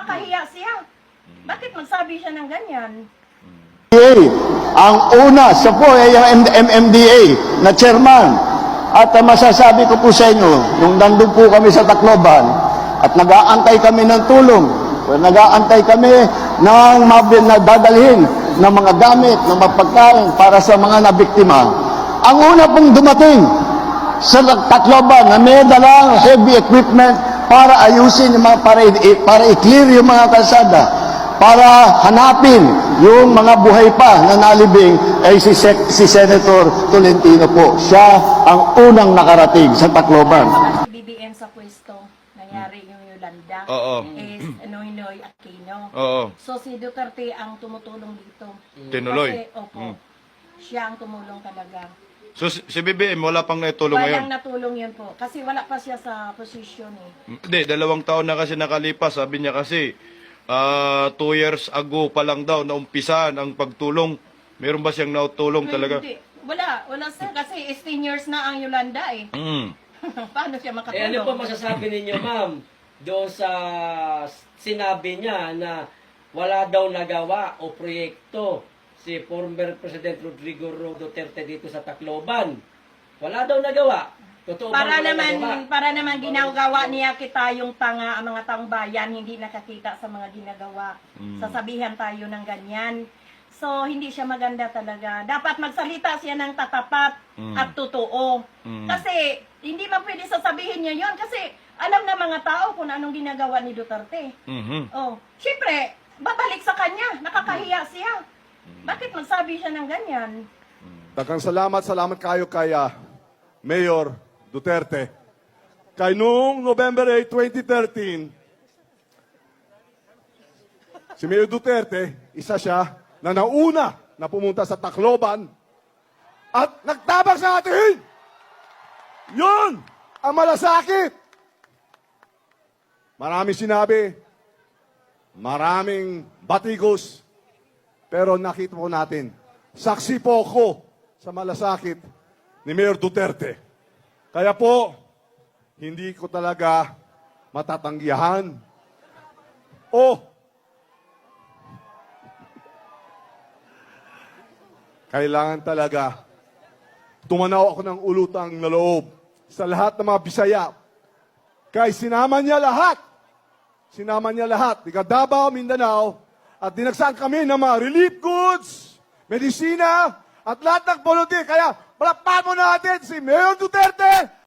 Nakakahiya siya. Bakit magsabi siya ng ganyan? Ang una, siya po ay ang MMDA na chairman. At masasabi ko po sa inyo, nung nandun po kami sa Tacloban at nag-aantay kami ng tulong, nag-aantay kami ng dadalhin ng mga gamit, ng mapagkain para sa mga nabiktima. Ang una pong dumating sa Tacloban na may dalang heavy equipment para ayusin yung mga, para i-clear yung mga kalsada, para hanapin yung mga buhay pa na nalibing ay si Senator Tolentino po. Siya ang unang nakarating sa Tacloban. Si BBM sa pwesto, nangyari yung Yolanda, Oo. is Noynoy Aquino. Oo. So si Duterte ang tumutulong dito. Tinuloy. Kasi, opo, siya ang tumulong talaga. So si BBM wala pang naitulong Walang ngayon? natulong yun po. Kasi wala pa siya sa posisyon eh. Hindi, 2 taon na kasi nakalipas. Sabi niya kasi, 2 years ago pa lang daw na umpisan ang pagtulong. Meron ba siyang nautulong talaga? Hindi. Wala sir. Kasi 10 years na ang Yolanda eh. Mm. Paano siya makatulong? Ano po masasabi ninyo, ma'am, doon sa sinabi niya na wala daw nagawa o proyekto si former President Rodrigo Duterte dito sa Tacloban? Wala daw nagawa. Totoo ba wala nagawa? Para naman ginagawa niya kita yung tanga, ang mga taong bayan, hindi nakakita sa mga ginagawa. Sasabihan tayo ng ganyan. So, hindi siya maganda talaga. Dapat magsalita siya ng tatapat at totoo. Kasi, hindi man pwede sasabihin niya yon kasi alam na mga tao kung anong ginagawa ni Duterte. Oh, syempre, babalik sa kanya. Nakakahiya siya. Bakit magsabi siya ng ganyan? Daghang salamat kayo kay Mayor Duterte. Kay noong November 8, 2013, si Mayor Duterte, isa siya na nauna na pumunta sa Tacloban at nagtabak sa atin. Yun ang malasakit. Maraming sinabi, maraming batikos, pero nakita po natin, saksi po ako sa malasakit ni Mayor Duterte. Kaya po, hindi ko talaga matatanggihan o kailangan talaga tumanaw ako ng ulutang na loob sa lahat ng mga Bisaya. Kaya sinama niya lahat, di Davao, Mindanao, at dinagsan kami ng mga relief goods, medisina, at lahat ng volunteer. Kaya palakpakan mo natin si Mayor Duterte